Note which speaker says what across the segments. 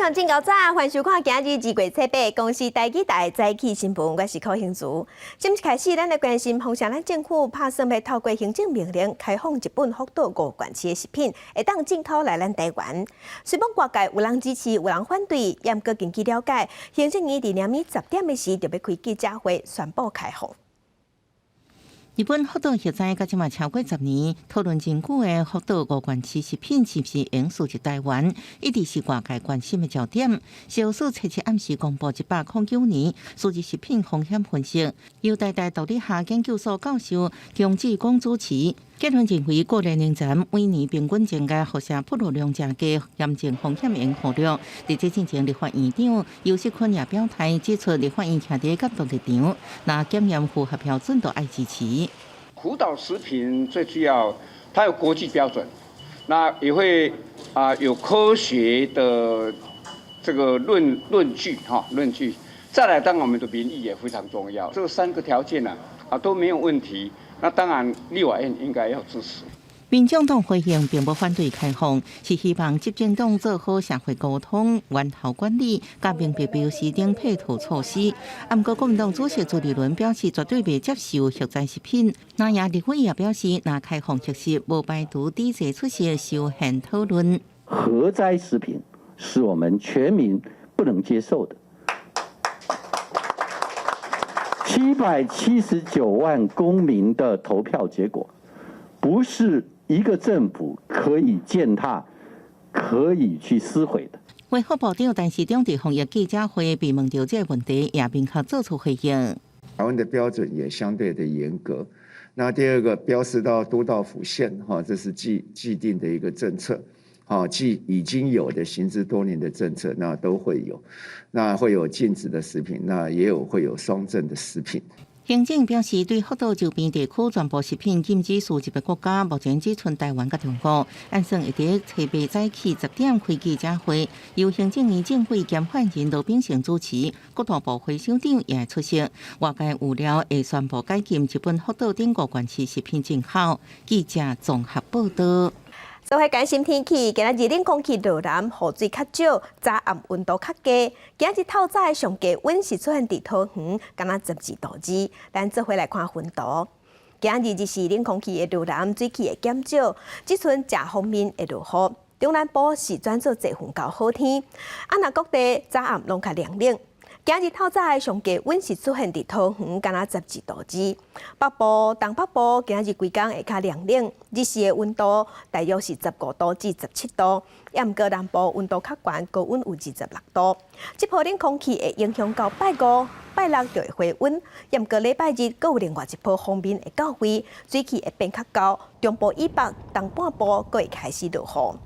Speaker 1: 行情较早，欢收看今日2月7日公司台记台早起新闻，我是柯兴珠。今日开始，咱来关心，风城咱政府打算要透过行政命令开放日本福岛5县市的食品，会当进口来咱台湾。虽然外界有人支持，有人反对，也毋过根据了解，行政院伫2暝10点的时就要开记者会宣布开放。
Speaker 2: 日本福岛核灾，到即嘛超过10年，讨论真久的福岛5县市食品是不是应输入台湾，一直是外界关心的焦点。消署初七暗时公布109年输入食品风险分析，由台大独立下研究所教授姜志光主持。结论认为，过年前每年平均增加辐射暴露量增加，严重风险应付量。在这进程，立法院长尤锡坤也表态指出，立法院徛伫角度立场，那检验符合标准都爱支持。
Speaker 3: 福岛食品最主要，它有国际标准，那也会有科学的这个论据。再来，当然我们的民意也非常重要，这3个条件都没有问题。那当然，立法院应该要支持。
Speaker 2: 民众党回应并无反对开放，是希望执政党做好社会沟通、源头管理、甲明白标示等配套措施。不过，国民党主席朱立伦表示绝对袂接受核灾食品。那也立委也表示，若开放即时，无排除抵制出席修宪讨论。
Speaker 4: 核灾食品是我们全民不能接受的。779万公民的投票结果，不是 一个政府可以践踏、可以去撕毁的。
Speaker 2: 卫福部长陈时中伫防疫记者会被问到这个问题，也明确做出回应。
Speaker 5: 台湾的标准也相对的严格。那第二个，标示到都道府县，这是既定的一个政策，既已经有的行之多年的政策，那都会有。那会有禁止的食品，那也会有双证的食品。
Speaker 2: 行政表示，对福岛周边地区全部食品禁止输入的国家，目前只剩台湾甲中国。按算会伫7月早起10点开记者会，由行政院政会兼发言人罗秉成主持，国土部会首长也会出席。外界有料会宣布解禁日本福岛等5县市食品进口。记者综合报道。
Speaker 1: 做伙关心天气，今日冷空气流南，雨水较少，早暗温度较低。今日透早的上低温是出现伫桃园，敢若12度之。咱做伙来看温度。今日就是冷空气的流南，水汽会减少，只剩正方面会落雨。中南部是转做侪云到好天，若各地早暗拢较凉冷。 今日透早的上低温是出现伫桃园，敢若12度之。北部、东北部今日规工会较凉冷，日时的温度大约是15度至17度。也毋过南部温度较悬，高温有26度。这波冷空气会影响到拜5、拜6就会回温。也毋过礼拜日佫有另外一波锋面会到位，水汽会变较高，中部以北、东半部佫会开始落雨。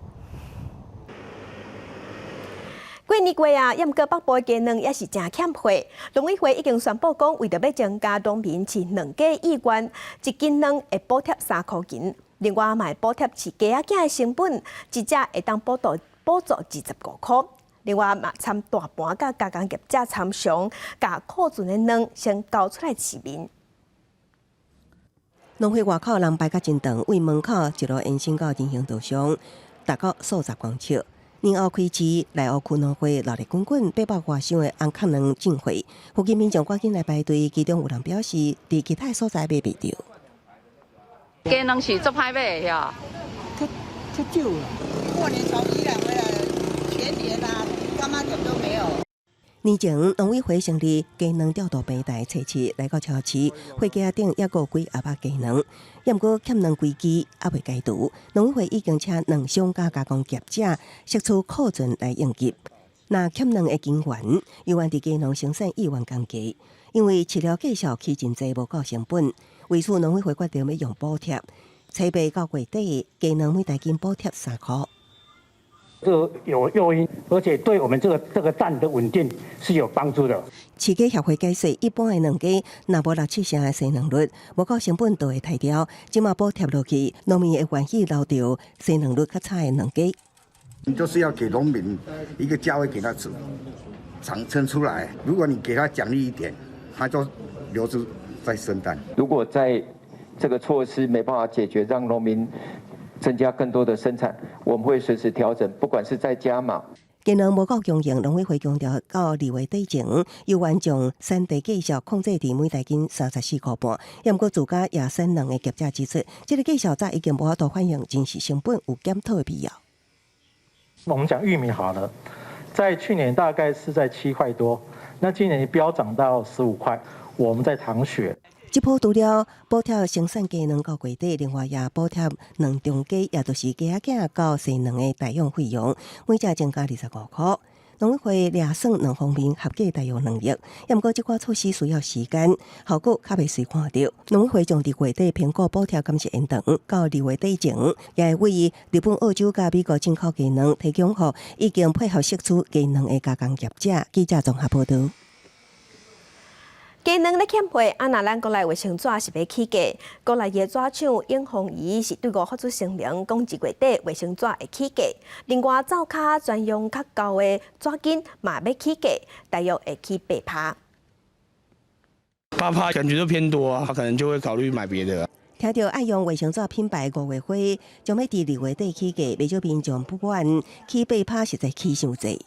Speaker 1: 过年过啊，也毋过北部的鸡卵也是真欠货。农委会已经宣布讲，为着要增加农民饲卵鸡意愿，一斤卵会补贴3块钱。另外，嘛会补贴饲鸡仔囝的成本，一只会当补助25块。另外，嘛参大盘甲加工业者参详，甲库存的卵先交出来市民。
Speaker 6: 农会外口人排甲真长，为门口一路延伸到人行道上，达到数十公尺。 年后开市，内湖区农会热力滚滚，800多箱的红壳卵进货，附近民众赶紧来排队，其中有人表示，伫其他所在买袂到。
Speaker 7: 鸡卵是足歹买的呀，
Speaker 8: 较少了。过年从宜兰回来，全年干妈点都没有。
Speaker 6: 年前，农委会成立鸡卵调度平台，初期来到超市，货架顶也有几200鸡卵，也毋过欠卵几支还未解除。农委会已经请卵商甲加工业者释出库存来应急。那欠卵的金源，有关伫鸡卵生产意愿降低，因为饲料计数起真济，无够成本。为此，农委会决定要用补贴，7月到月底，鸡卵每台斤补贴3块。
Speaker 9: 这有诱因，而且对我们这个蛋的稳定是有帮助的。
Speaker 6: 饲鸡协会解释，一般的卵鸡若无6-7成的生卵率，无够成本就会退掉。即马补贴落去，农民会愿意留着生卵率较差的卵鸡。
Speaker 10: 你就是要给农民一个价位给他产生出来。如果你给他奖励一点，他就留着再生蛋。
Speaker 11: 如果在这个措施没办法解决，让农民增加更多的生产，我们会随时调整，不管是在加码。
Speaker 6: 技能无够供应，农委会强调，到2月底前，有完将产地计数控制伫每台斤34块半。也毋过，自家野生能的业者指出，这个计数早已经无法度反映真实成本有检讨的必要。
Speaker 9: 我们讲玉米好了，在去年大概是在7块多，那今年飙涨到15块。我们在淌血。
Speaker 6: 这波除了补贴生产鸡卵到月底，另外也补贴卵中鸡，也就是鸡仔囝到生卵的代用费用，每只增加25块。农委会抓算两方面合计大约2亿，也毋过这款措施需要时间，效果较袂随看到。农委会将伫月底评估补贴敢是延长到2月底前，也会为日本、澳洲甲美国进口鸡卵提供予已经配合释出鸡卵的加工业者。记者综合报道。
Speaker 1: 鸡卵咧欠配，那咱国内卫生纸是要起价。国内的纸厂永丰仪是对外发出声明，讲1月底卫生纸会起价。另外，灶卡专用较厚的纸巾嘛要起价，大约会起8%。
Speaker 12: 8%感觉就偏多啊，他可能就会考虑买别的了。
Speaker 6: 听到爱用卫生纸品牌5月花，将要伫2月底起价，不少民众不管起8%实在起伤济。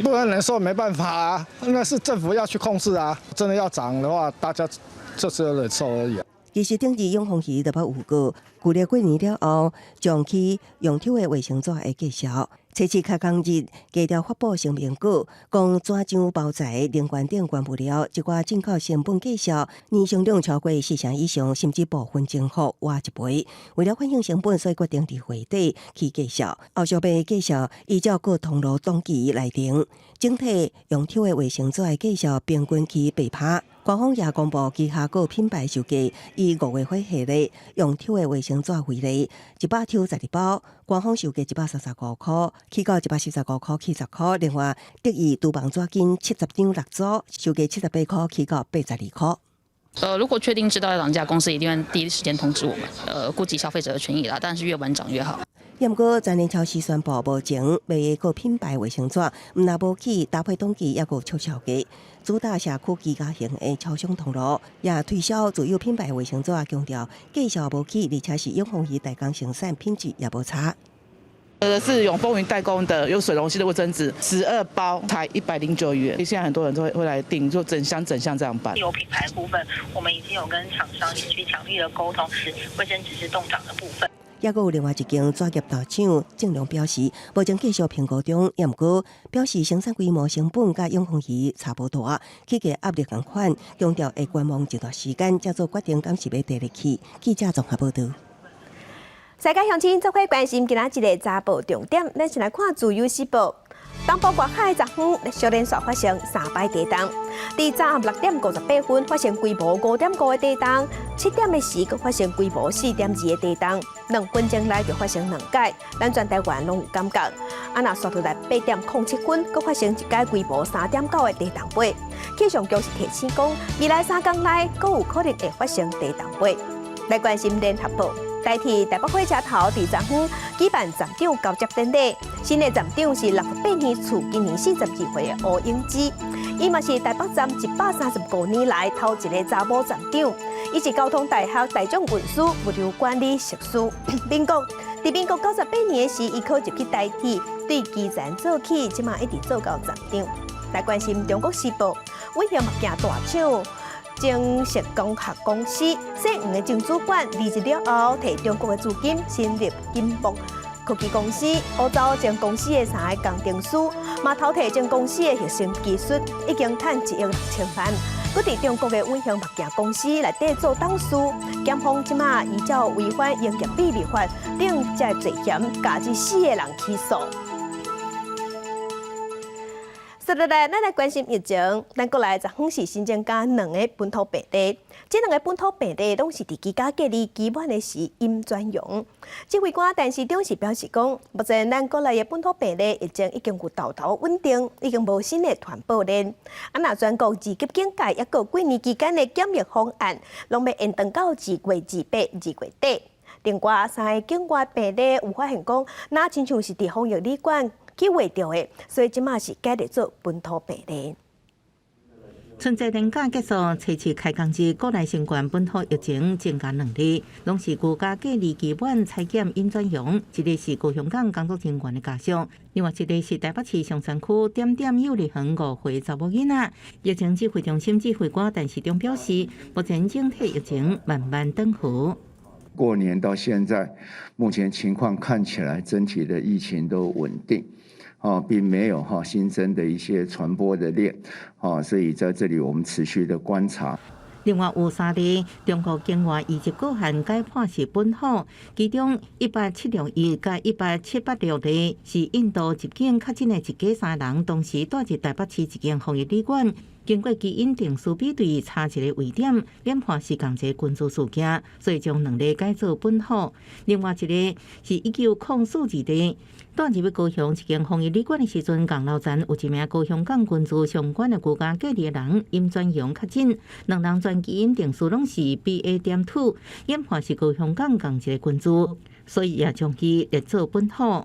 Speaker 13: 不然人说没办法啊，那是政府要去控制啊。真的要涨的话，大家就只有忍受而已。
Speaker 6: 其实顶日永丰鱼特别有过，旧历过年了后，将去用抽的卫生纸的介绍。初次开工日，加条发布声明稿，讲纸张包材、零件等原物料一寡进口成本介绍，年销量超过4成以上，甚至部分情况挖一倍。为了反映成本，所以决定伫月底去介绍。后续被介绍依照各通路档期来定。整体用抽的卫生纸的介绍平均起8%。官方也公布旗下各品牌售价，以5月花系列用抽的卫生纸为例，100抽12包，官方售价135块，起到115块起10块。另外，德意厨房纸巾70张6组，售价78块，起到82块。
Speaker 14: 如果确定知道要涨价，公司一定会第一时间通知我们，顾及消费者的权益啦。但是越晚涨越好。
Speaker 6: 也毋过，全年超市宣布目前卖的各品牌卫生纸，毋但无起搭配当期，也有促销价。主打社区居家型的超商通路，也推销自有品牌卫生纸，强调价销无起，而且是永丰鱼代工生产，品质也无差。
Speaker 15: 是永丰云代工的，有水溶性的卫生纸，12包才109元。现在很多人都会来订，就整箱这样办。
Speaker 16: 有品牌部分，我们已经有跟厂商也去强力的沟通，是卫生纸是冻涨的部分。
Speaker 6: 也有另外一间纸业大厂正量表示，目前继续评估中，也毋过表示生产规模成本甲永丰鱼差不大，起价压力同款，强调会观望一段时间，才做决定，敢是要第二期。记者综合报道。
Speaker 1: 世界乡亲做伙关心今仔日的早报重点，咱先来看自由时报。东部外海昨昏小连续发生3摆地震，伫早暗6点58分发生规模5.5的地震，7点的时佫发生规模4.2的地震，2分钟内就发生2届，咱全台湾拢有感觉。若刷到来8点07分，佫发生一届规模3.9的地震波。气象局是提醒讲，未来3天内佫有可能会发生地震波。来关心联合报。代替台北火车头伫昨昏举办站长交接典礼，新的站长是68年厝，今年42岁的吴英芝，伊嘛是台北站135年来头一个查某站长，伊是交通大学大众运输物流管理硕士。伫民国98年时，伊考入去代替，对基层做起，即马一直做到站长。来关心中国时报，威胁目镜大厂。正石工学公司姓吴的前主管离职了后，摕中国的资金成立金木科技公司，欧洲将公司的3个工程师，嘛偷摕将公司的核心技术，已经赚1亿6千万。佮伫中国的威胁目镜公司内底做董事，检方即马依照违反营业秘密法等这罪嫌，加至4个人起诉。接落来，咱来关心疫情。咱国内昨昏是新增加2个本土病例，这2个本土病例拢是伫居家隔离期满的时阴转阳。指挥官陈时中是表示讲，目前咱国内的本土病例已经有大头稳定，已经无新的传播链。若全国2级警戒，抑个几年期间的检疫方案，拢要延长到2月28、2月底。另外，3个境外病例有发现讲，那亲像是伫防疫旅馆去画到的，所以即马是改列做本土病例。
Speaker 2: 春节年假结束，初七开工日，国内新冠本土疫情增加2例，拢是居家隔离期满采检阴转阳，一个是高雄港工作人员的家属，另外一个是台北市松山区点点幼儿园5岁查某囡仔。疫情指挥中心指挥官陈时中表示，目前整体疫情慢慢缓和。
Speaker 5: 过年到现在，目前情况看起来整体的疫情都稳定。并没有新增的一些传播的链，所以在这里我们持续的观察。
Speaker 2: 另外有3例中国境外移入个案解判是本土，其中176例甲176例是印度入境确诊的一家3人，同时住入台北市一间防疫旅馆。经过基因定序比对，查一个位点，研判是同一个群组事件，所以将2例改做本土。另外一个是1904例，住入高雄一间防疫旅馆的时阵，港楼站有一名高雄港群组相关的居家隔离的人阴转阳确诊，2人全基因定序拢是 BA.2， 研判是高雄港同一个群组，所以也将其列做本土。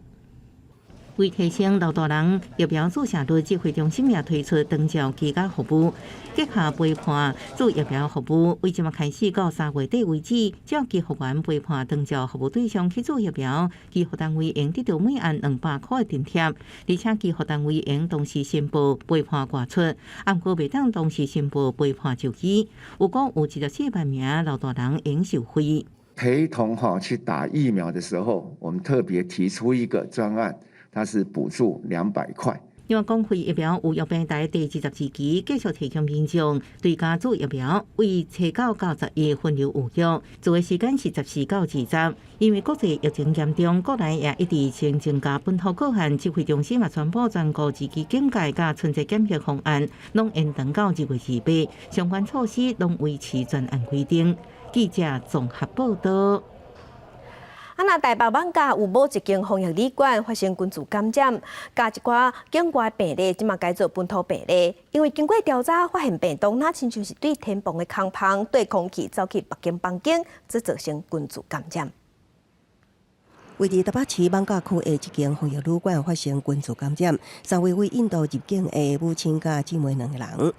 Speaker 2: 为提升老大人疫苗注射率，指挥中心也推出长照居家服务，结合陪伴注疫苗服务。为即马开始到3月底为止，只要居服员陪伴长照服务对象去注疫苗，居服单位用得到每案200块的津贴，而且居服单位用同时申报陪伴挂出，毋过袂当同时申报陪伴就医。有讲有14万名老大人应受惠。
Speaker 5: 陪同去打疫苗的时候，我们特别提出一个专案。它是补助200块。
Speaker 2: 另外，公费疫苗有药平台第22期继续提供民众对家注疫苗，为7到90日分流有效，做的时间是14到20。因为国际疫情严重，国内也一直先增加本土个案，指挥中心也宣布全国自期警戒加春节检疫方案，拢延长到2月28，相关措施拢维持专案规定。记者综合报道。
Speaker 1: 那台北艋舺有某一间防疫旅馆发生群组感染，加一寡境外病例，即马改做本土病例。因为经过调查发现病毒，那亲像是对天棚的空芳、对空气走去别间房间，则造成群组感染。
Speaker 6: 位于台北市艋舺区的一间防疫旅馆发生群组感染，3位为印度入境的母亲甲姊妹2个人。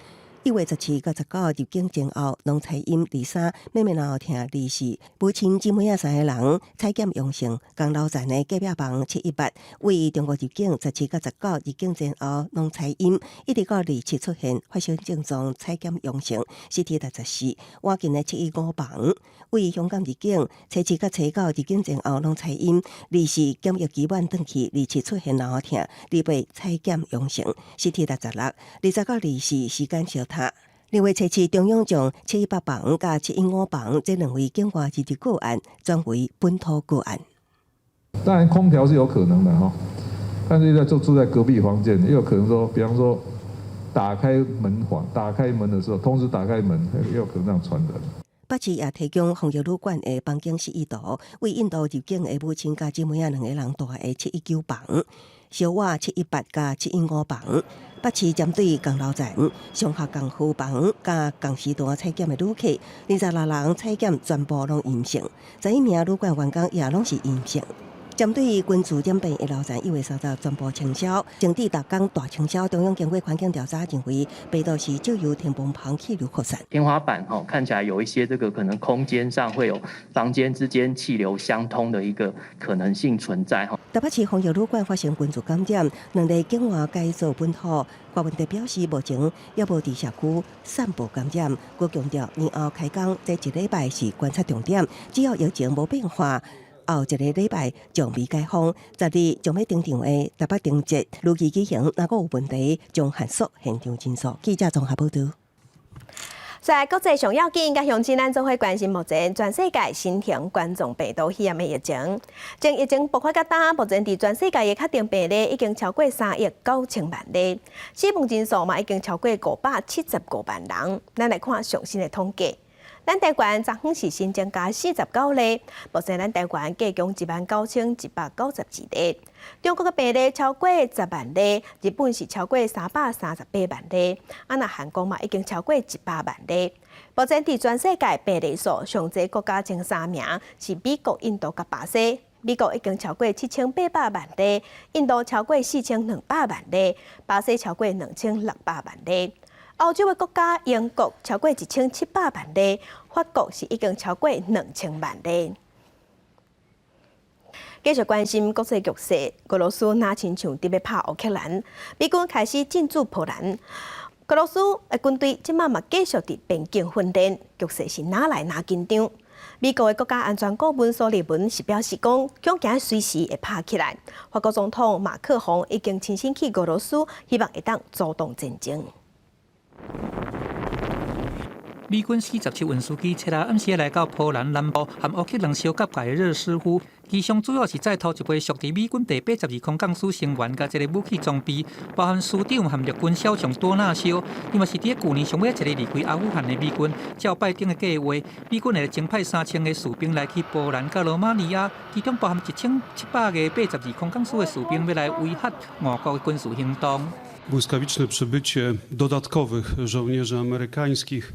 Speaker 6: 1月17到19入境前后，拢采阴23，妹妹后疼24，母亲姊妹3个人采检阳性。江楼站的隔壁房718为中国入境17到19入境前后，拢采阴，一直到27出现发生症状采检阳性，CT 14。晚近的715房为香港入境7到9入境前后，拢采阴，24检疫期满转去27出现后疼，28采检阳性，CT 16，20到24时间相另外，7中央将718房甲715房这2位境外移入个案转为本土个案。
Speaker 17: 当然，空调是有可能的哈，但是就住在隔壁房间，也有可能说，比方说打开门的时候，同时打开门，也有可能这样传染。
Speaker 6: 北市也提供防疫旅馆的房间示意图，为印度入境的母亲甲姊妹2个人住的719房。小瓦718加715房，北市针对江楼站上下港户房加港时段采检的旅客，26人采检全部拢阴性，11名旅馆员工也拢是阴性。针对群组染病的楼站1月30全部清消，整治达工大清消。中央经过环境调查认为，北投是就由天棚旁气流扩散。
Speaker 18: 天花板看起来有一些这个可能空间上会有房间之间气流相通的一个可能性存在。
Speaker 6: 台北市防疫旅馆发生群组感染，2例境外改做本土。郭文德表示，目前也无伫社区散布感染。佮强调，年后开工这1礼拜是观察重点，只要疫情无变化。后1个礼拜将未解封，10日将要登场的台北灯节如期举行，若果有问题，将限缩现场人数。记者综合报道。
Speaker 1: 在国际上要紧，甲乡亲咱做伙关心目前全世界新型冠状病毒肺炎的疫情。从疫情爆发到今，目前伫全世界的确定病例已经超过3亿9千万例，死亡人数嘛已经超过575万人。咱来看最新的统计。咱台湾昨昏是新增加49例，目前咱台湾计共19192例。中国的病例超过10万例，日本是超过338万例，那韩国嘛已经超过100万例。目前伫全世界病例数上济国家前3名是美国、印度甲巴西。美国已经超过7800万例，印度超过4200万例，巴西超过2600万例。欧洲的国家，英国超过1700万例，法国是已经超过2000万例。继续关心国际局势，俄罗斯哪亲像伫要拍乌克兰，美军开始进驻波兰。俄罗斯的军队即马嘛继续伫边境训练，局势是哪来哪紧张。美国的国家安全顾问苏利文是表示讲，恐惊随时会拍起来。法国总统马克宏已经亲身去俄罗斯，希望会当主动战争。
Speaker 19: 美军47运输机切暗时来到波兰南部和乌克兰相隔界的热斯夫，机上主要是载头一批属于美军第82空降师成员甲一个武器装备，包含师长和陆军少将多纳修。因为是伫去年上尾一个离开阿富汗的美军，照拜登的计划，美军会增派3000个士兵来去波兰甲罗马尼亚，其中包含1700个82空降师的士兵要来威吓俄国的军事行动。
Speaker 20: Błyskawiczne przybycie dodatkowych żołnierzy amerykańskich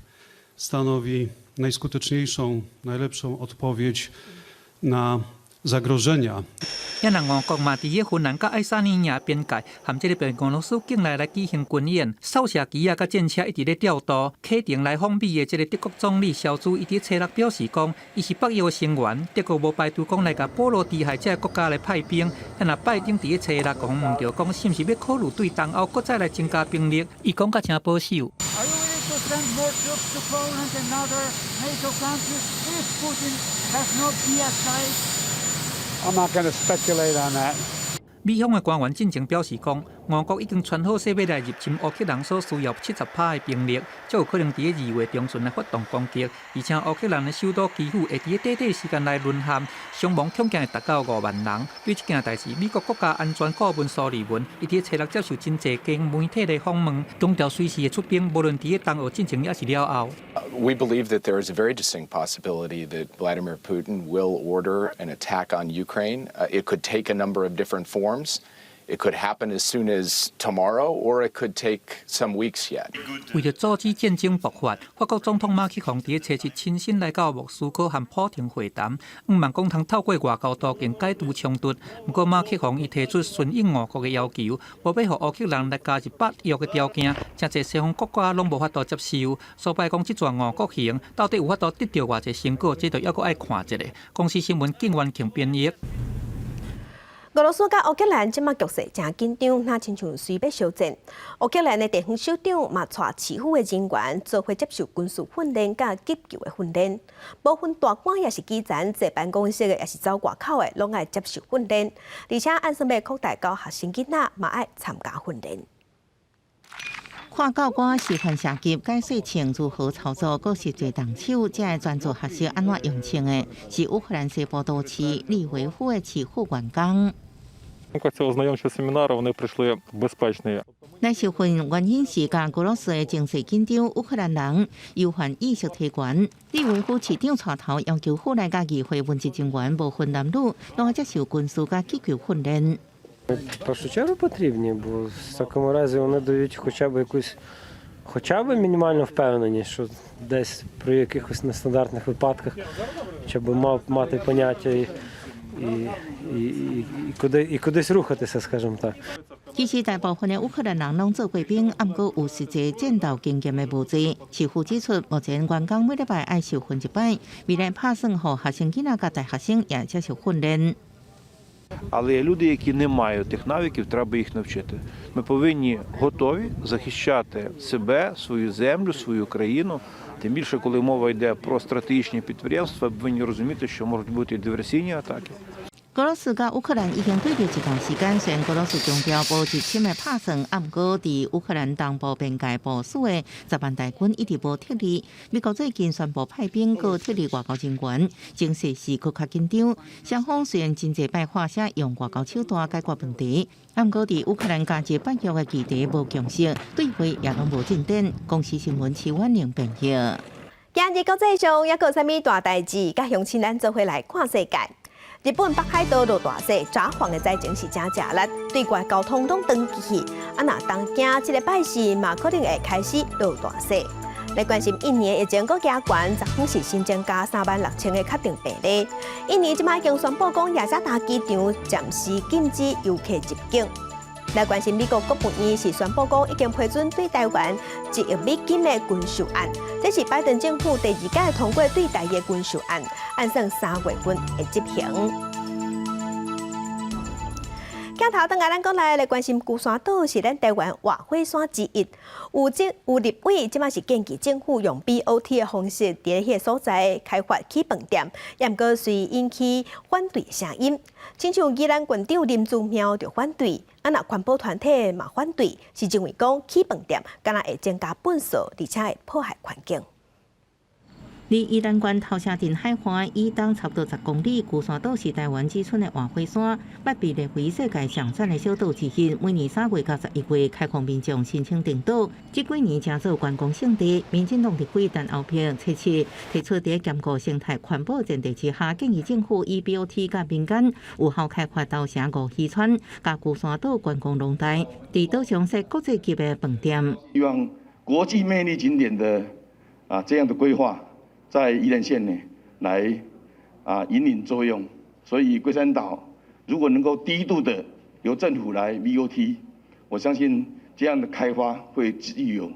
Speaker 20: stanowi najskuteczniejszą, najlepszą odpowiedź na zagrożenia.
Speaker 19: 也让俄国嘛伫个芬兰甲爱沙尼亚边界，含这个被俄罗斯境内来举行军演，扫射机啊甲战车一直咧调度。启程来访美的这个德国总理肖兹，伊伫车六表示讲，伊是北约的成员，德国无排除讲来甲波罗的海这个国家来派兵。但若拜登伫个车六讲问到讲，是毋是要考虑对东欧国再来增加兵力？伊讲甲真保守。
Speaker 21: Send more troops to Poland and other NATO countries if Putin does not de-escalate?
Speaker 22: I'm not going to speculate on that.
Speaker 19: 美方的官员进前表示讲，俄国已经传好说要来入侵乌克兰所需要70%的兵力，才有可能伫个2月中旬来发动攻击。而且乌克兰的首都基辅会伫个短短时间内沦陷，伤亡恐惊会达到5万人。对这件代志，美国国家安全顾问苏利文伊伫个车六接受真济间媒体的访问，强调随时会出兵，无论伫个东俄进程也是了后。
Speaker 23: We believe that there is a very distinct possibility that Vladimir Putin will order an attack on Ukraine. It could take a number of different forms. It could happen as soon as tomorrow, or it could take some weeks yet.
Speaker 19: 为了阻止战争爆发，法国总统马克宏伫个初一亲身来到莫斯科和普廷会谈，望讲通透过外交途径解除冲突。不过马克宏伊提出顺应俄国的要求，无要互乌克兰来加入北约的条件，真侪西方国家拢无法度接受。所以讲，这桩俄国行到底有法度得到偌济成果，这就还阁爱看一下。公司新闻景完庆编译。
Speaker 1: 俄罗斯甲乌克兰即马局势真紧张，那亲像随要相战。乌克兰的地方首长嘛带市府的人员做伙接受军事训练甲急救的训练，无分大官也是基层，坐办公室的也是走外口的，拢爱接受训练。而且按算要扩大到学生囡仔嘛爱参加训练。
Speaker 2: 看教官示范射击、解说枪如何操作，各是最动手，才会专注学习安怎用枪的，是乌克兰西部都市利维夫的市府员工。来受训原因是甲俄罗斯的情势紧张，乌克兰人忧患意识提悬。利维夫市长带头要求府内甲议会文职人员无分男女，拢接受军事甲急救训练。
Speaker 24: В першу чергу потрібні, бо в такому разі вони дають хоча б мінімальну впевненість, що десь при якихось нестандартних випадках, щоб мати поняття і кудись рухатися, скажімо так.
Speaker 2: 其实大部分的乌克兰人拢做过兵，毋过有实际战斗经验的无侪。市府指出，目前员工每礼拜爱受训一摆，未来打算互学生囡仔甲大学生也接受训练。
Speaker 25: Але є люди, які не мають тих навиків, треба їх навчити. Ми повинні готові захищати себе, свою землю, свою країну. Тим більше, коли мова йде про стратегічні підприємства, повинні розуміти, що можуть бути диверсійні атаки.
Speaker 2: 俄罗斯甲乌克兰已经对峙一段时间，虽然俄罗斯强调无入侵的打算，毋过伫乌克兰东部边界部署的10万大军一直无撤离。美国最近宣布派兵搁撤离外交人员，情势是搁较紧张。双方虽然真济摆话写用外交手段解决问题，毋过伫乌克兰加入北约的议题无共识，对话也拢无进展。公司新闻齐婉玲编译。
Speaker 1: 今日国际上还有啥物大代志？甲乡亲咱做伙来看世界。 日本北海道落大雪，札幌的灾情是真热烈，对外交通拢断去。啊，若东京这个拜四嘛，可能会开始落大雪。来关心印尼疫情搁加悬，昨天是新增加36000个确定病例。印尼即摆已经宣布讲，雅加达机场暂时禁止游客入境。来关心美国国务院是宣布讲已经批准对台湾1亿美金的军售案，这是拜登政府第2届通过对台的军售案，按算3月份会执行。镜头等下，咱讲来关心龟山岛是咱台湾活火山之一。有立委即马是建议政府用 BOT 的方式，伫迄个所在开发起饭店，也毋过随引起反对声音。亲像宜兰县长林祖苗就反对，若环保团体嘛反对，是认为讲起饭店敢若会增加粪扫，而且会破坏环境。
Speaker 2: 离宜兰县头城镇海岸以东差不多10公里，龟山岛是台湾之春的活火山，捌被列为世界上赞的小岛之一。每年3月到11月开放民众申请登岛。这几年正做观光胜地，民进党立委陈后平初次提出在兼顾生态环保前提之下，建议政府以 BOT 甲民间有效开发头城5渔村，甲龟山岛观光农台，伫岛上设国际级的饭店。
Speaker 3: 希望国际魅力景点的这样的规划。在宜兰县呢，来引领作用，所以龟山岛如果能够低度的由政府来 BOT， 我相信这样的开发会具有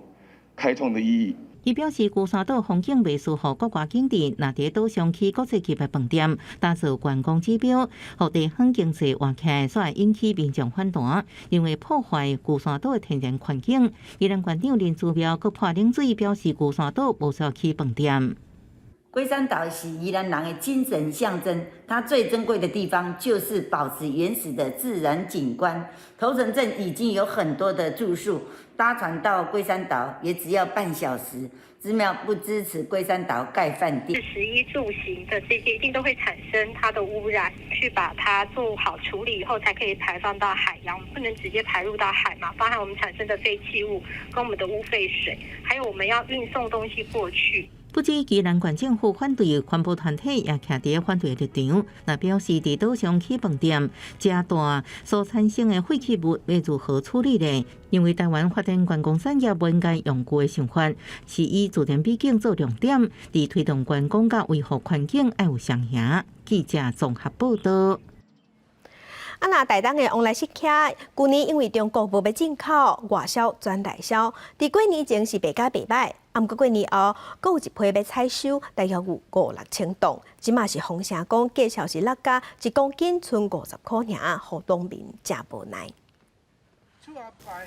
Speaker 3: 开创的意义。
Speaker 2: 伊表示，龟山岛风景袂适合国外景点，若伫岛上起国际级的饭店，打造观光指标，互地方经济活起来，所以引起民众反弹，因为破坏龟山岛的天然环境。宜兰县长林祖苗阁破冷水，表示龟山岛无需要起饭店。
Speaker 4: 龟山岛是宜兰人的精神象征，它最珍贵的地方就是保持原始的自然景观。头城镇已经有很多的住宿，搭船到龟山岛也只要半小时。之苗不支持龟山岛盖饭店。
Speaker 16: 食衣住行的这些一定都会产生它的污染，去把它做好处理以后，才可以排放到海洋，不能直接排入到海嘛，包含我们产生的废弃物跟我们的污废水，还有我们要运送东西过去。
Speaker 2: 不止宜兰县政府反对，环保团体也徛伫反对立场，那表示伫岛上起饭店，遮大所产生的废弃物要如何处理呢？因为台湾发展观光产业不应该用旧的想法，是以自然美景做重点，伫推动观光甲维护环境要有双赢。记者综合报道。
Speaker 1: 那台东的往来食客，去年因为中国无要进口，外销转内销，伫几年前是白加白歹，毋过几年后，阁有一批要采收，大约有5-6千吨，即嘛是风声讲价钱是落价1公斤剩50块尔，互农民真无奈。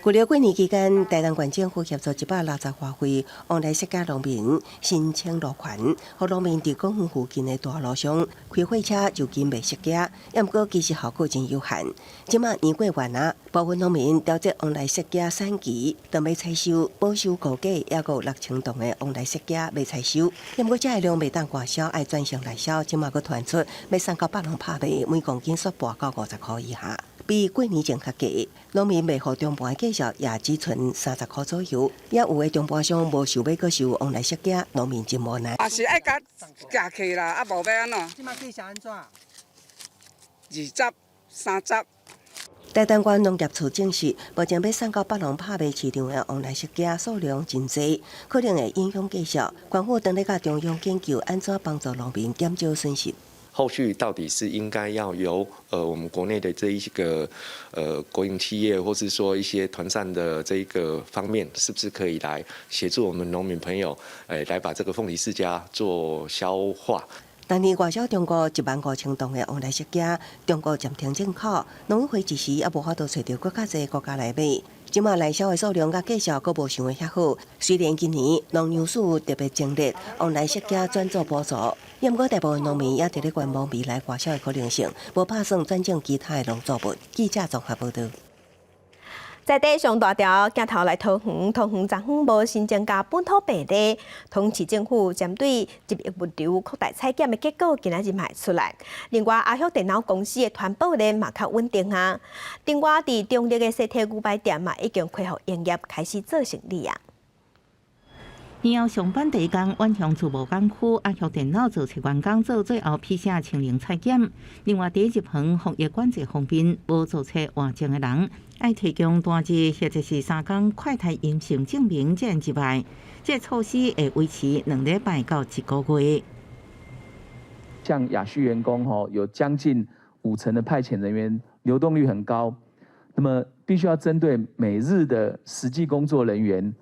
Speaker 6: 过了几年期间，台东县政府协助160花卉往来设甲农民申请落款，互农民伫公园附近的大路上开货车就近卖设甲，也毋过其实效果真有限。即马年过完啊，部分农民调节往来设甲产期，当要采收，保收估计也有6千吨的往来设甲要采收。也毋过这个量未当外销，爱转向内销，即马佫传出要送到北农拍卖，每公斤煞跋到50块以下。比几年前较低，农民卖互中盘的价格也只剩30块左右，也有的中盘商无想要佫收往来设价，农民真无奈。
Speaker 7: 也是爱甲价起啦，无要安怎？即马计啥安怎？20、30。
Speaker 6: 台东县农业处证实，目前要送到北农拍卖市场的往来设价数量真济，可能会影响继续。县府当咧甲中央研究安怎帮助农民减少损失。
Speaker 8: 后续到底是应该要由我们国内的这一个国营企业，或是说一些团膳的这一个方面，是不是可以来协助我们农民朋友，来把这个凤梨世家做消化？
Speaker 6: 当年外销中国15000吨的往来设价，中国暂停进口，农委会一时也无法度找到更较侪国家来买。即马内销的数量甲价格阁无想的遐好，虽然今年农粮署特别精力往来设价转做补助，也毋过大部分农民也伫咧观望未来外销的可能性，无打算转种其他的农作物。记者综合报道。
Speaker 1: 在地上大条镜头来桃园昨天无新增加本土病例，桃市政府针对1亿物流扩大采检的结果，今仔日卖出来。另外，阿旭电脑公司的团保链嘛较稳定啊。另外，伫中立的实体牛排店嘛已经恢复营业，开始做生意啊。
Speaker 2: 年后上班第一天，晚上自无工区阿旭电脑做测员工做最后 PCR 清零采检。另外，第一项防疫管制方面，无做测换证的人，爱提供单日或者是3天快筛阴性证明才能入来。这措施会维持2礼拜到1个月。
Speaker 10: 像雅旭员工有将近50%的派遣人员流动率很高。那么必须要针对每日的实际工作人员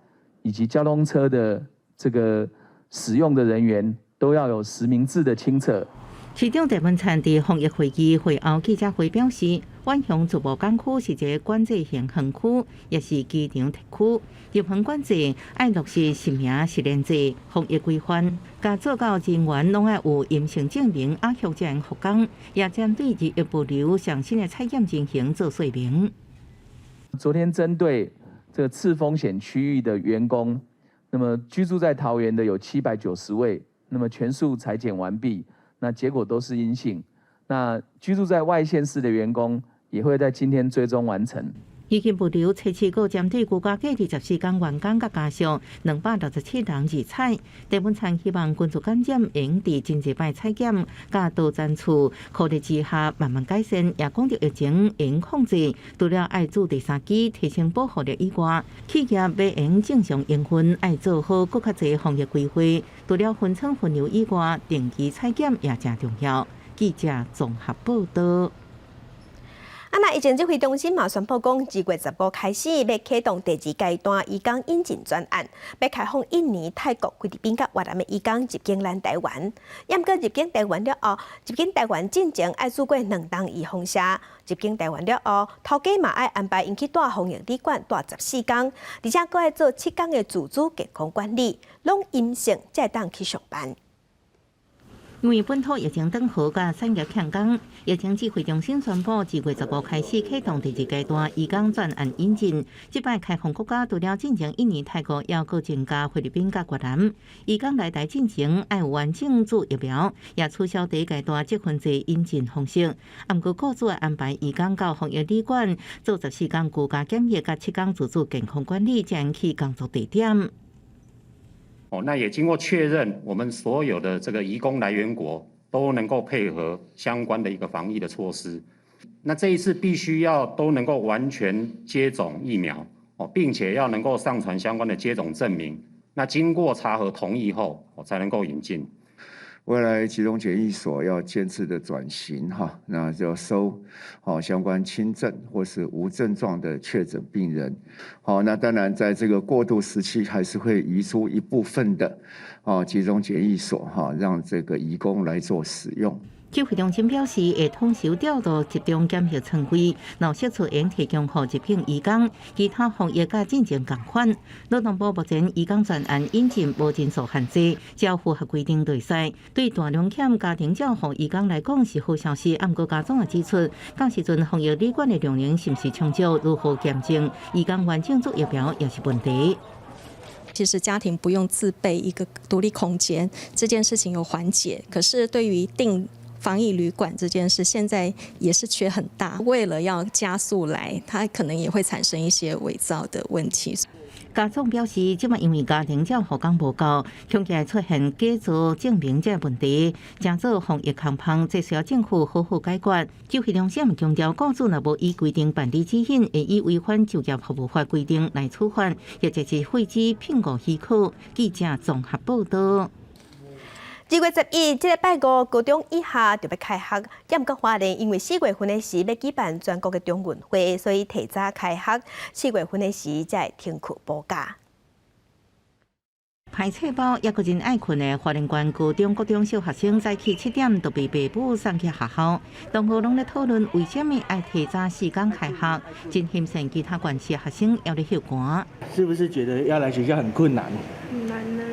Speaker 10: 以及交通车的这个使用的人员，都要有实名制的清册。
Speaker 2: 市长郑文灿伫防疫会议会后记者会表示，万雄自贸港区是一个管制型园区，也是机场特区。入园管制爱落实实名实联制防疫规范，甲做到人员拢爱有阴性证明，阿向才能复工，也针对日疫物流上新的采验进行做说明。
Speaker 10: 昨天针对这个次风险区域的员工，那么居住在桃园的有790位，那么全数采检完毕。那结果都是阴性。那居住在外县市的员工也会在今天追踪完成。
Speaker 2: 疫情物流测试局针对居家隔离14天员工甲家属267人预采。郑文灿希望群组感染用伫真济摆采检，甲多站处考虑之下慢慢改善，也讲到疫情应控制。除了爱做第三期提升保护力以外，企业要用正常营运，爱做好更较侪防疫规划。除了分仓分流以外，定期采检也真重要。记者综合报道。
Speaker 1: 疫情指挥中心嘛宣布讲，2月15开始要启动第2阶段移工引进专案，要开放印尼、泰国、菲律宾甲越南的移工入境咱台湾。不过入境台湾了后，入境台湾进前爱做过2档预防射，入境台湾了后，头家嘛爱安排因去住防疫旅馆住14天，而且搁爱做7天的自主健康管理，拢阴性才当去上班。
Speaker 2: 因为本土疫情转好，甲产业欠工，疫情指挥中心宣布，2月15开始启动第2阶段移工专案引进。即摆开放国家除了进前印尼、泰国，也搁增加菲律宾甲越南。移工来台进前爱有完整做疫苗，也取消第1阶段积分制引进方式。毋过，雇主安排移工到防疫旅馆做14天居家检疫，甲7天自主健康管理，才能去工作地点。
Speaker 9: 那也经过确认，我们所有的这个移工来源国都能够配合相关的一个防疫的措施。那这一次必须要都能够完全接种疫苗，并且要能够上传相关的接种证明。那经过查核同意后，才能够引进。
Speaker 5: 未来集中检疫所要渐次的转型那就要收相关轻症或是无症状的确诊病人。那当然在这个过渡时期还是会移出一部分的集中检疫所让这个移工来做使用。
Speaker 2: 指挥中心表示，会统筹调度集中检疫场地，若适处应提供予入境移工，其他防疫甲进前同款。劳动部目前移工专案引进无人数限制，只要符合规定就使。对大量欠家庭照护移工来讲是好消息，毋过家长也指出，到时阵防疫旅馆的量能是毋是充足，如何验证移工完整做疫苗也是问题。
Speaker 11: 其实家庭不用自备一个独立空间，这件事情有缓解。可是对于订防疫旅馆这件事，现在也是缺很大。为了要加速来，它可能也会产生一些伪造的问题。
Speaker 2: 家长表示，即摆因为家庭照护工无够，恐起来出现假造证明这问题，真做防疫空棚，这需要政府好好解决。指挥中心强调，雇主若无依规定办理指引，会以违反就业服务法规定来处罚，或者是废止聘雇许可。记者综合报道。
Speaker 1: 2月11，这个拜五高中以下就要开学。不过花莲因为4月份的时要举办全国的中运会，所以提早开学。4月份的时才会停课补假。
Speaker 2: 排册包也个真爱困的花莲县高中国中小学生早起7点就被父母送去学校，同学拢在讨论为什么爱提早时间开学。真欣赏其他县市学生要在休寒。
Speaker 12: 是不是觉得要来学校很困难？
Speaker 13: 很难呢。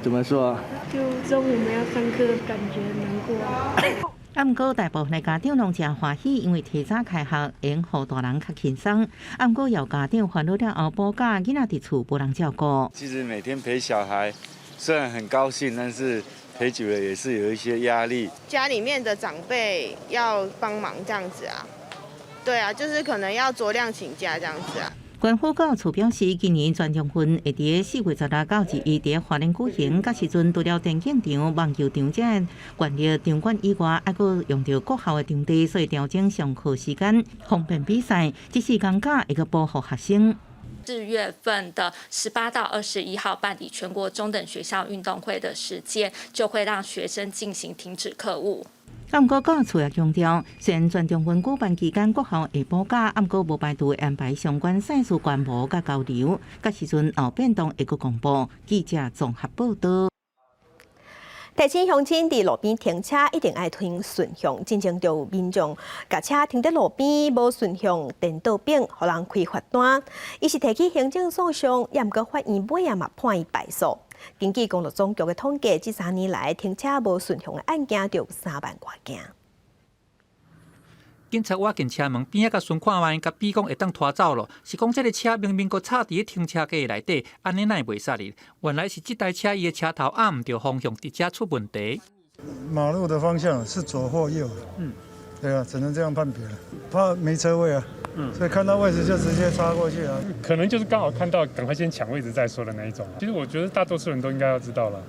Speaker 12: 怎么说？
Speaker 13: 就中午没有上课，感觉难过。
Speaker 2: 毋过大部分的家长拢真欢喜，因为提早开学，会互大人较轻松。毋过有家长烦恼了后补假，囡仔伫厝无人照顾。
Speaker 14: 其实每天陪小孩，虽然很高兴，但是陪久了也是有一些压力。
Speaker 26: 家里面的长辈要帮忙这样子啊，对啊，就是可能要酌量请假这样子啊。
Speaker 2: 县府教育处表示，今年全中运会伫4月16到21日花莲举行，到时阵除了电竞场、网球场这惯例场馆以外，还佫用到各校的场地，所以调整上课时间，方便比赛。这时间假会佫保护学生。
Speaker 15: 4月份的18到21号办理全国中等学校运动会的时间，就会让学生进行停止课务。
Speaker 2: 不过，教育处也强调，虽然全中运举办期间各校会补假，不过无排除安排相关赛事观摩甲交流，到时阵后变动会阁公布。记者综合报道。
Speaker 1: 提醒乡亲，伫路边停车一定要停顺向，真正就有民众甲车停伫路边无顺向电倒柄，互人开罚单。伊是提起行政诉讼，也毋过法院尾也嘛判伊败诉。根据公路总局的统计，这3年来停车无顺向的案件就有3万多件。
Speaker 19: 警察挖进车门边仔，甲顺看卖，甲比讲会当拖走咯。是讲这个车明明阁插伫停车格内底，安尼哪会袂杀哩？原来是这台车伊的车头按唔着方向，直接出问题。
Speaker 17: 马路的方向是左或右？对啊，只能这样判别了。怕没车位啊，所以看到位置就直接插过去啊。
Speaker 18: 可能就是刚好看到，赶快先抢位置再说的那一种。其实我觉得大多数人都应该要知道了。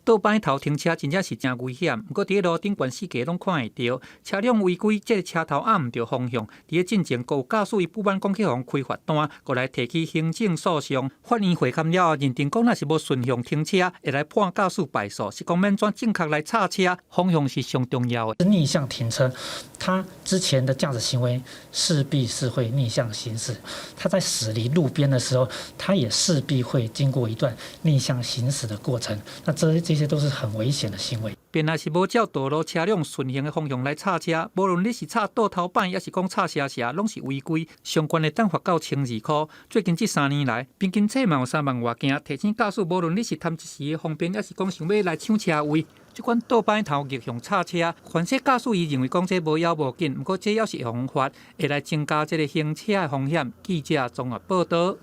Speaker 19: 倒摆头停车真正是真危险，不过伫路顶全世界拢看会到，车辆违规，这个车头按唔着方向，伫个进前，有驾驶员不满讲去互开罚单，过来提起行政诉讼。法院会勘了后，认定讲若是无顺向停车，会来判驾驶败诉，是讲免转正确来刹车，方向是上重要的。
Speaker 20: 逆向停车，他之前的驾驶行为势必是会逆向行驶，他在驶离路边的时候，他也势必会经过一段逆向行驶的过程。那这些都是很危险的行为。
Speaker 19: 便若是无照道路车辆顺行的方向来刹车，无论你是刹倒头板，也是讲刹车刹，拢是违规，相关的单罚到1200块。最近这3年来，平均车嘛有3万外件，提醒驾驶，无论你是贪一时的方便，也是讲想要来抢车位，这款倒摆头逆向刹车，凡是驾驶员认为讲这无要无紧，不过这要是违法，会来增加这个行车的风险。记者综合报道。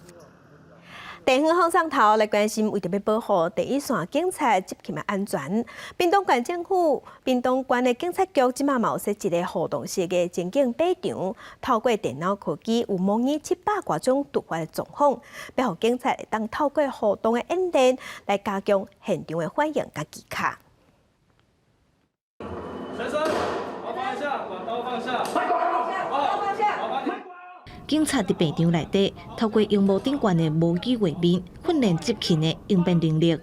Speaker 19: 地方向上头来关心，为着要保护第一线警察执勤的安全，屏东县政府、屏东县的警察局即马有设一个互动式的情景靶场，透过电脑科技，有模拟700多种突发的状况，要让警察会当透过互动的演练来加强现场的反应甲技巧。
Speaker 21: 学生，麻烦一下，把刀放下。刀放下。
Speaker 22: 警察伫靶场内底，透过荧幕顶悬的模拟画面，训练执勤的应变能力。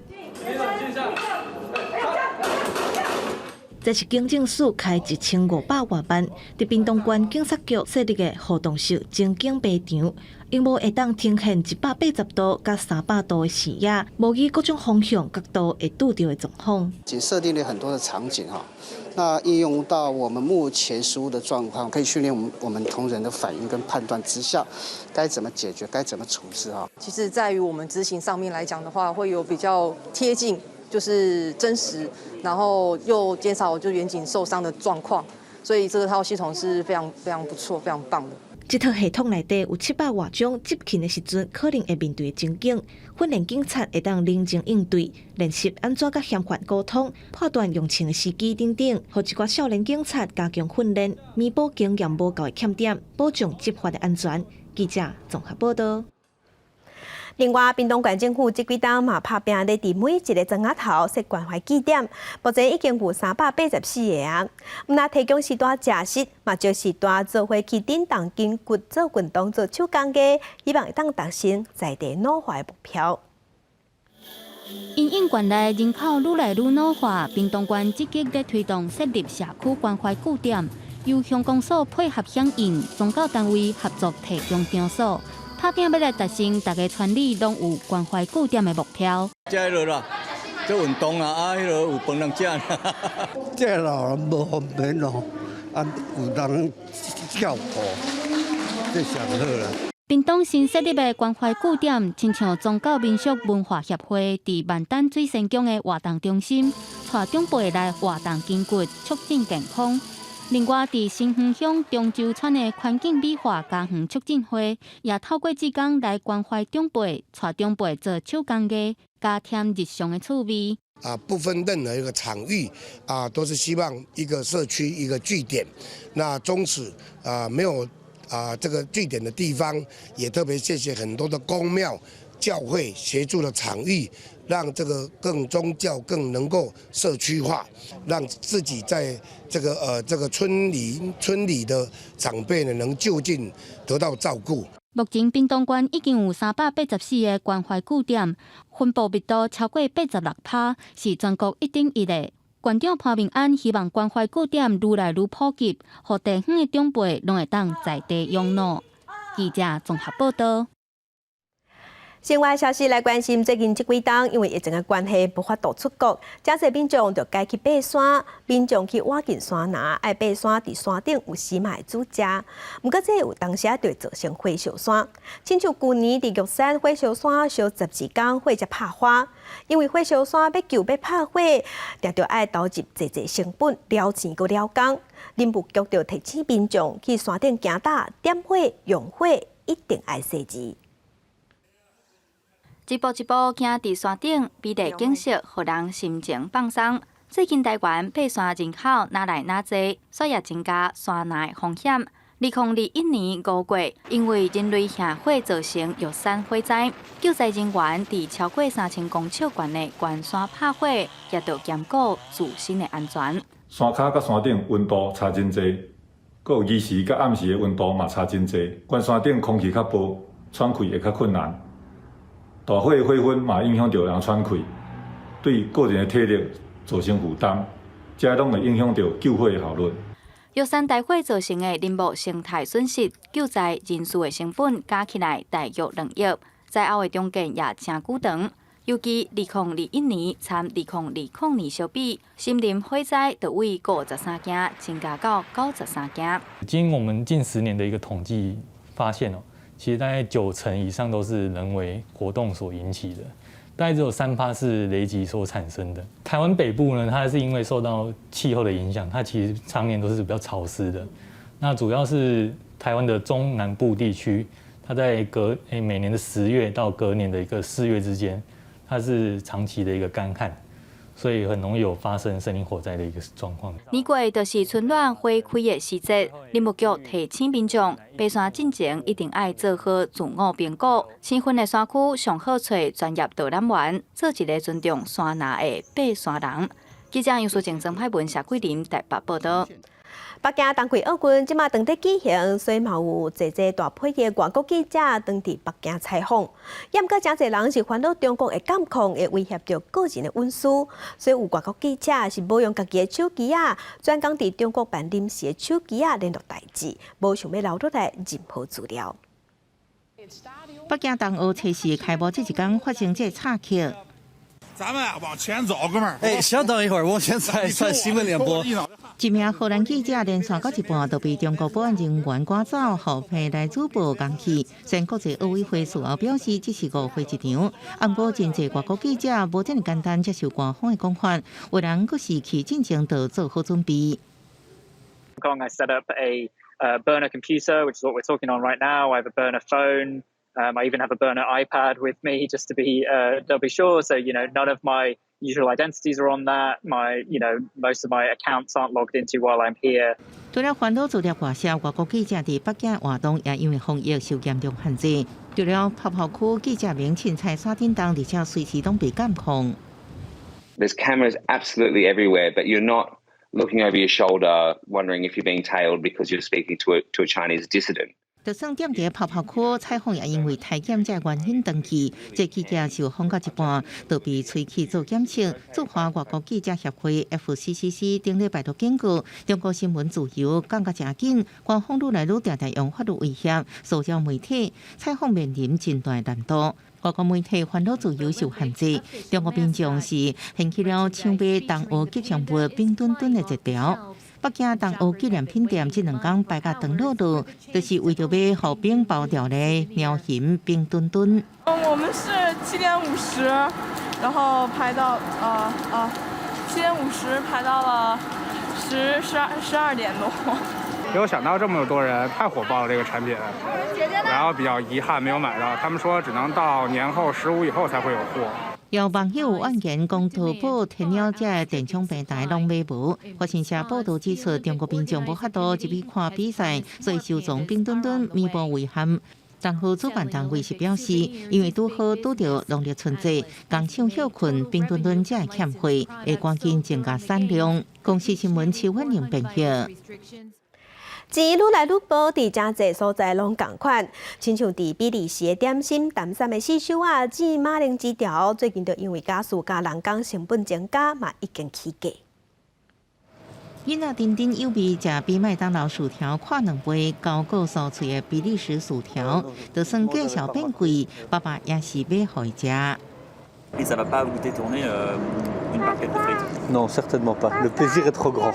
Speaker 22: 这是警政署开1500多班，伫屏东县警察局设立的互动式情景靶场，荧幕会当呈现180度甲300度的视野，模拟各种方向角度会拄到的状况。
Speaker 27: 设定了很多的场景哈。那应用到我们目前实务的状况，可以训练我们同仁的反应跟判断之下，该怎么解决，该怎么处置啊。
Speaker 28: 其实，在于我们执行上面来讲的话，会有比较贴近，就是真实，然后又减少就远景受伤的状况，所以这套系统是非常不错、非常棒的。
Speaker 22: 这套系统内底有700多种执勤的时阵可能会面对的情景，训练警察会当冷静应对，练习安怎甲嫌犯沟通、判断用枪的时机等等，互一寡少年警察加强训练，弥补经验无够的欠点，保障执法的安全。记者综合报道。
Speaker 1: 另外，屏东县政府这几天嘛拍拼咧，伫每一个庄仔头设关怀据点，目前已经有384个啊。毋但提供时段食食，嘛就时段做伙去顶动筋骨做运动、做手工艺，希望会当达成在地老化的目标。
Speaker 29: 因应县内人口愈来愈老化，屏东县积极在推动设立社区关怀据点，由乡公所配合响应，宗教单位合作提供场所。拍拼要来达成大家村里拢有关怀据点的目标。
Speaker 30: 这迄落啦，做运动啊，迄落有饭通食。
Speaker 31: 这老人无方便咯，有人照顾，这上好啦。
Speaker 29: 屏东新设立的关怀据点，亲像宗教民俗文化协会伫万丹水仙宫的活动中心，带长辈来活动筋骨，促进健康。另外，伫新园乡中州村的环境美化家园促进会，也透过志工来关怀长辈，带长辈做手工艺，加添日常的趣味。
Speaker 32: 不分任何一个场域都是希望一个社区一个据点。那宗旨没有这个据点的地方，也特别谢谢很多的公庙、教会协助的场域。让这个更宗教、更能够社区化，让自己在这个村里的长辈呢能就近得到照顾。
Speaker 29: 目前屏东县已经有384个关怀据点，分布密度超过86%，是全国1等1的。县长潘明安希望关怀据点愈来愈普及，让地方的长辈拢会当在地养老。记者综合报道。
Speaker 1: 另外消息来关心，最近这几天因为疫情的关系，无法度出国，真侪民众就改去爬山。民众去挖进山拿，爱爬山伫山顶有死马的煮食。不过这有当时就会造成火烧山，亲像去年伫玉山火烧山烧12天，火才拍花。因为火烧山要救要拍火，定着爱投入侪成本，了钱搁了工。林务局就提醒民众去山顶行打点火用火，一定爱细致。
Speaker 29: 一步一步行伫山顶，美丽景色，互人心情放松。最近台湾爬山人口哪来哪济，所以也增加山难风险。2021年5月，因为人类下火造成玉山火灾，救灾人员伫超过3000公尺悬的关山拍火，也着兼顾自身的安全。
Speaker 3: 山骹甲山顶温度差真济，阁有日时甲暗时的温度嘛差真济。关山顶空气较薄，喘气会较困难。大火的火氛嘛影响到人喘气，对个人的体力造成负担，这拢会影响到救火的效率。
Speaker 29: 玉山大火造成的林木生态损失、救灾人事的成本加起来大约2亿，灾后的中间也真久长。尤其2021年参2020年相比，森林火灾就为53件增加到93件。
Speaker 4: 经我们近10年的一个统计发现其实大概90%以上都是人为活动所引起的，大概只有3%是雷击所产生的。台湾北部呢，它是因为受到气候的影响，它其实常年都是比较潮湿的。那主要是台湾的中南部地区，它在每年的10月到隔年的一个4月之间，它是长期的一个干旱。所以很容易有发生森林火灾的一个状况。
Speaker 29: 年过就是春暖花开的时节，林务局提醒民众，爬山进前一定要做好自我评估。新婚的山区上好找专业导览员，做一个尊重山难的爬山人。记者杨淑静、曾海文、谢桂林台北报道。北京冬季奥运即马当地举行，所以嘛有侪大批的外国记者当伫北京采访。也毋过真侪人是烦恼中国的监控会威胁到个人的隐私，所以有外国记者是无用家己的手机专讲伫中国办临时的手机联络代志，无想要留落来任何资料。
Speaker 2: 北京冬奥测试开幕这一天发生这插曲。
Speaker 5: 咱们往前走，哥们儿。
Speaker 31: 哎，稍等一会儿，我先看新闻联播。
Speaker 2: 一名荷兰记者连线到一半，就被中国保安人员赶走，后被来主报讲起。全国际奥委会事后表示，只是误会一场。不过，真侪外国记者无这么简单接受官方的讲法，有人佫是去进前就做好准备。
Speaker 6: I set up a burner computer, which is what we're talking on right now. I have a burner phone. I even have a burner iPad with me just to be doubly sure. So, none of my usual identities are on that. Most of my accounts aren't logged into while I'm here.
Speaker 2: 除了环岛资料外泄，外国记者伫北京活动也因为防疫受严重限制。除了泡泡区记者名凊彩山顶动，而且随时都被监控。
Speaker 7: There's cameras absolutely everywhere, but you're not looking over your shoulder, wondering if you're being tailed because you're speaking to a Chinese dissident.
Speaker 2: 就算踮伫泡泡区采访，也因为太检这原因登记，这记者就访到一半，就被催去做检测。驻华外国记者协会 FCCC 顶礼拜就警告，中国新闻自由降到真紧，官方愈来愈常常用法律威胁塑胶媒体，采访面临真大难度。外国媒体烦恼自由受限制，中国民众是掀起了抢买冬奥吉祥物冰墩墩的热潮。北京冬奥纪念品店这2天摆甲长乐路，就是为着要互冰包掉的喵形冰墩墩。
Speaker 8: 我们是7点50，然后排到7点50排到了12点多。
Speaker 18: 没有想到这么多人，太火爆了这个产品，然后比较遗憾没有买到。他们说只能到年后15以后才会有货。
Speaker 2: 有网友案件讲淘宝天鸟这电商平台拢买无。法新社报道指出，中国民众无法度入去看比赛，所以收藏冰墩墩弥补遗憾。政府主办单位是表示，因为拄到农历春节，工厂休困，冰墩墩才会欠货，会赶紧增加产量。公司新闻邱婉玲编译。
Speaker 1: 钱愈来愈薄，伫真济所在拢共款。亲像伫比利时的点心、淡山的四手啊、煎马铃薯条，最近就因为加速加人工成本增加，嘛已经起价。
Speaker 2: 囡仔丁丁有味，食比麦当劳薯条看两杯，高个酥脆的比利时薯条，就算价小变贵，爸爸也是买互伊食。
Speaker 9: Et ça va pas vous détourner une barquette de frites?
Speaker 10: Non, certainement pas. Le plaisir est trop grand.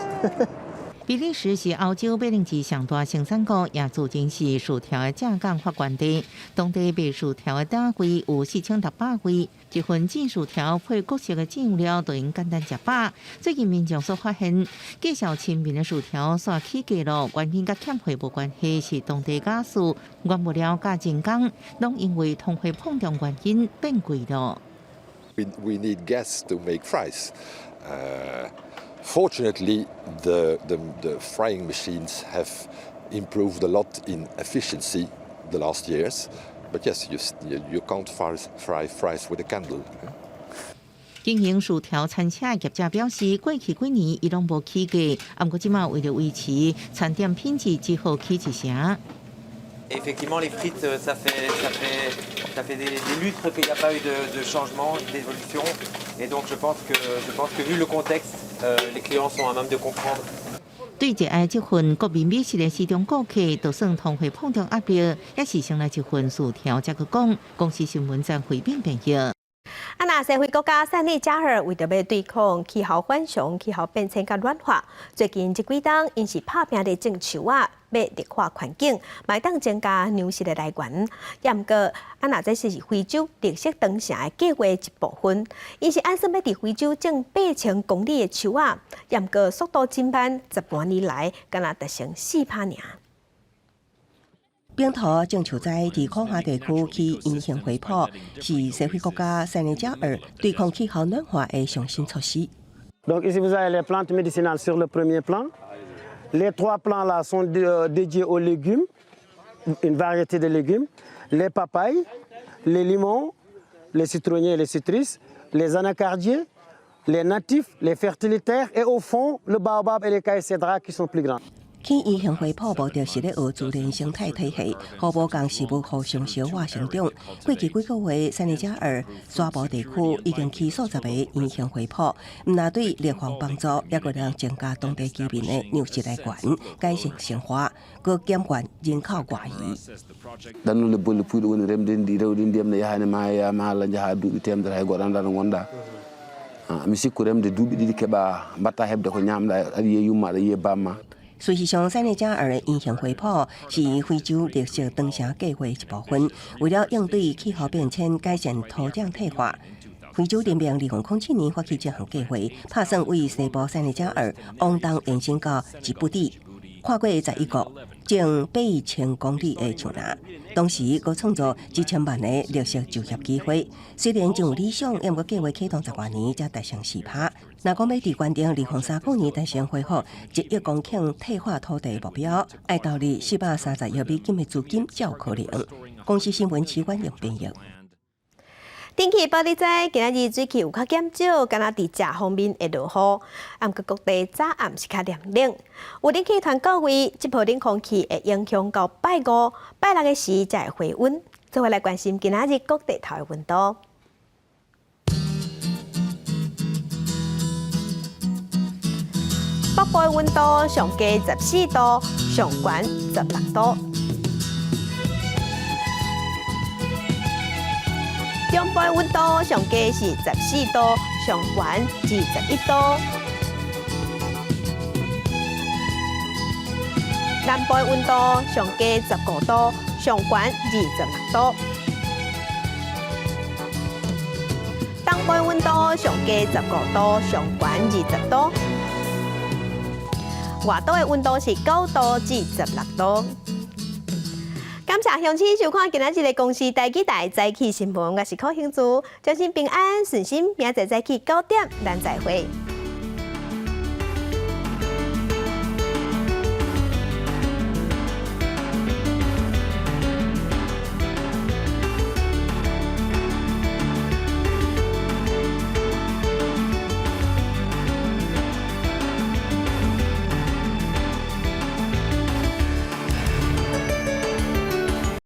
Speaker 2: 比利时是欧洲马铃薯上大生产国，也自称是薯条的正港发源地。当地卖薯条的单位有4600位，一份煎薯条配各式的酱料，就用简单食饱。最近民众所发现，介绍亲民的薯条煞起价了，原因甲欠货无关系，是当地假数原物料价真高，拢因为通货膨胀原因变贵了。
Speaker 11: We need gas to make fries. Fortunately, the frying machines have improved a lot in efficiency the last years. But yes, you can't fry fries with a candle.
Speaker 2: 经营薯条餐车业者表示，过去几年伊拢无起价，不过即马为了维持餐点品质，只好起一成。
Speaker 12: Effectivement, les frites, ça fait des lustres qu'il n'y a pas eu de changement, d'évolution. Et donc, je pense que vu le contexte, les clients sont à même de comprendre.
Speaker 2: 对热爱这份国民美食的市场顾客，就算通货膨胀压力，也是先来一份薯条才去讲。公司新闻站回应朋友。
Speaker 1: 那社会国家塞内加尔为着要对抗气候反常、气候变迁甲暖化，最近这几冬因是拍拼的种树啊，要绿化环境，卖当增加粮食的来源。也毋过，这是非洲绿色长城的计划一部分。因是按算要伫非洲种8000公里的树啊，也毋过速度真慢，10多年来敢若达成4%尔。
Speaker 13: 冰土种树栽伫科华地区去因形回坡，是社会国家塞内加尔对抗气候暖化的上新措施。
Speaker 14: Donc ici vous avez les plantes médicinales sur le premier plan. Les 3 plants là sont dédiés aux légumes, une variété de légumes, les papayes, les limons, les citronniers et les citruses, les anacardiers, les natifs, les fertilitaires et au fond le baobab et les caïcédras qui sont plus grands.
Speaker 13: 去因形回坡目的是咧学自然生态体系，互无共事物互相消化成长。过去几个月，塞内加尔沙漠地区已经起数10个因形回坡，唔但对绿化帮助，也个能增加当地居民的粮食来源，改善生活，佮减缓人口外移。
Speaker 15: Dan le bol puuɗo woni remde ndi rewde ndiyam ne yahani ma mahala jaha duuɓi temedere hay goɗo anda ɗo gonɗa mi sikku remde duuɓi ɗiɗi keeɓa mbatta heɓde ko ñamɗa aɗa yiye yumma aɗa yiye bamma
Speaker 13: 事实上，塞内加尔的因形回坡是非洲绿色长城计划一部分。为了应对气候变迁、改善土壤退化，非洲人民2007年发起这项计划，打算为西部塞内加尔往东延伸到吉布地，跨过11国，种8000公里的树林。同时，佮创造1000万的绿色就业机会。虽然真有理想，也毋过计划启动10多年才达成4%。若讲要伫关定2039年达成恢复1亿公顷退化土地目标，爱投入430亿美金的资金才有可能。公司新闻市管用编译。
Speaker 1: 天气报你知，今仔日水气有较减少，敢若伫遮方面会落雨，暗过各地早暗是较凉冷。有冷气团告位，这波冷空气会影响到拜5、拜6的时才会回温。做伙来关心今仔日各地头的温度。北部的温度上低14度，上悬16度。中部的温度上低是14度，上悬21度。南部的温度上低15度，上悬26度。东部的温度上低15度，上悬20度。外岛的温度是9度至16度。感谢乡亲收看今仔日的公视台记台早起新闻，我是柯兴珠，祝您平安顺心，明仔早起9点，咱再会。